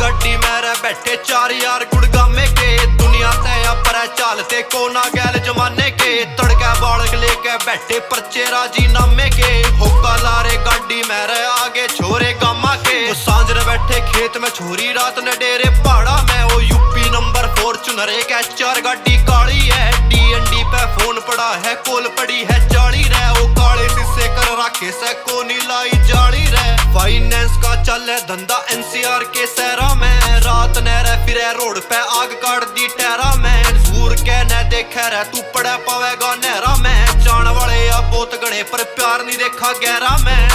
गड्डी मेरे बैठे 4 यार गुड़गामे के। दुनिया तय पर चालते कोना गैल जमाने के। तड़का बालक लेके बैठे पर्चे राजी नामे के। होका लारे गाड़ी मेरे आगे छोरे गामा के। वो सांझ ने बैठे खेत में छोरी रात ने डेरे पहाड़ा में। वो यूपी नंबर फॉर्च्यूनर एक HR गाड़ी काली है। DND पे फोन पड़ा है कोल पड़ी है जाली रे। वो काले शीशे कर राखे से कोनी लाई जाली रे। फाइनेंस का चले धंधा NCR के सहरा में। रात ने रे फिरे रोड पे आग काट दी टहरा में। दूर के न देखे रे तू पड़ा पावेगा नहरा में। जान वाले या बहुत गड़े पर प्यार नहीं देखा गहरा में।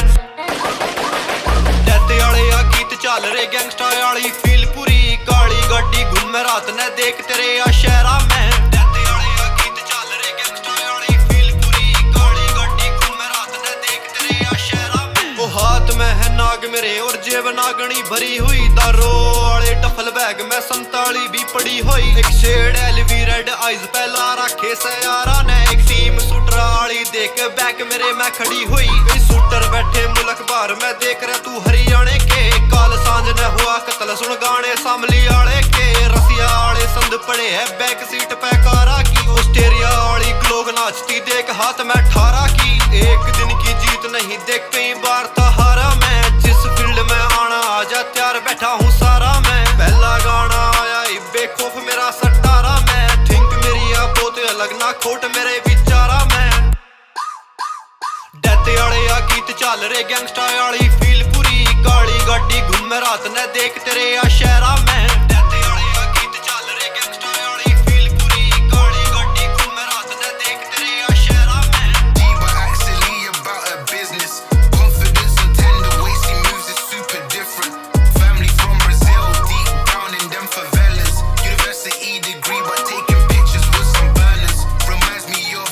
डेते वाले या गीत चल रहे गैंगस्टर वाली फील पूरी। काली गड्डी घूम रात ने देख तेरे या शहरा में। डेते वाले या गीत चल रहे गैंगस्टर वाली फील पूरी। काली गड्डी घूम रात ने देख तेरे या शहरा में। वो हाथ में है नाग मेरे और जेब नागनी भरी हुई। दारो वाले टफल बैग में 47 भी पड़ी हुई। एक शेड LV रेड आइज पहला रखे से यारा ने। एक टीम शूटर वाली देख बैक मेरे में खड़ी हुई। कई शूटर बैठे मुल्क बाहर में देख रहे तू हरियाणे के। काल सांझ ने हुआ कत्ल सुन गाने सामली वाले के। रसिया वाले संद पड़े है बैक सीट पे कारा की। ऑस्ट्रेलिया वाली ग्लोग नाचती देख हाथ में 18 की। एक दिन की जीत नहीं देख कई बार तो हारा मैं। जिस फील्ड में आना आजा तैयार बैठा हूँ सारा मैं। पहला गाना आया बेखौफ मेरा सटारा में। थिंक मेरी बहुत अलग ना खोट मेरे विचारा में। डेते वाले या गीत चल रहे गैंगस्टर वाली फील पूरी। काली गाड़ी घूम रात ने देख तेरे या शहरा में। डेते वाले या गीत चल रहे गैंगस्टर वाली फील पूरी। काली गाड़ी घूम रात ने देख तेरे या शहरा में। We were actually about a business. Confidence and tender ways he moves is super different. Family from Brazil, deep down in them favelas. University degree but taking pictures with some burners. Reminds me of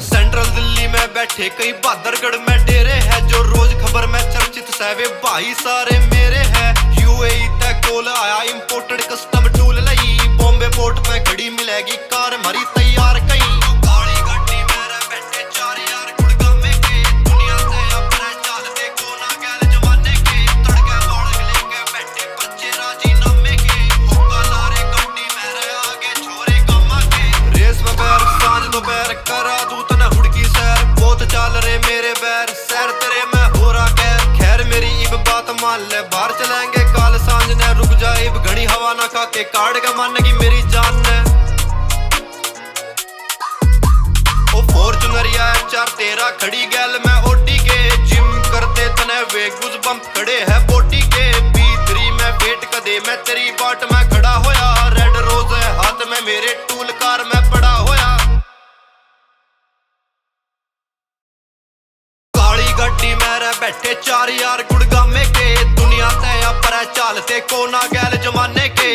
central Delhi में बैठे कई बहादुरगढ़ में डेरे है। जो रोज खबर में चर्चित सहवे भाई सारे मेरे है। UAE तक कोल आया इंपोर्टेड कस्टम टूल लई। बॉम्बे पोर्ट पे खड़ी मिलेगी कार मरी तैयार कई। काली गड्डी मेरे बैठे 4 यार गुड़गामे के। दुनिया से अपने चालते कोना गैल जमाने के। तड़का बालक लेके बैठे पर्चे राजी नामे के। होका लारे गड्डी मेरे आगे छोरे गामा के। रेस में पैर सांझ दोपहर करा दूत चल रहे मेरे बैर सैर तेरे में हो रहा खैर मेरी इब बात मान ले। बाहर चलेंगे काल सांझ ने रुक जाए इब घड़ी हवा ना खा के काट के मानेगी मेरी जान ने। ओ फॉर्च्यूनर या HR 13 खड़ी गैल में ओटी के। जिम करते तने वे गुज बम्प खड़े है बॉडी के। B3 में वेट कदे मैं तेरी बाट में खड़ा होया। रेड रोज है हाथ में मेरे टूल कार में पड़ा होया। गड्डी मेरे बैठे 4 यार गुड़गामे के। दुनिया तय पर चालते कोना गैल जमाने के।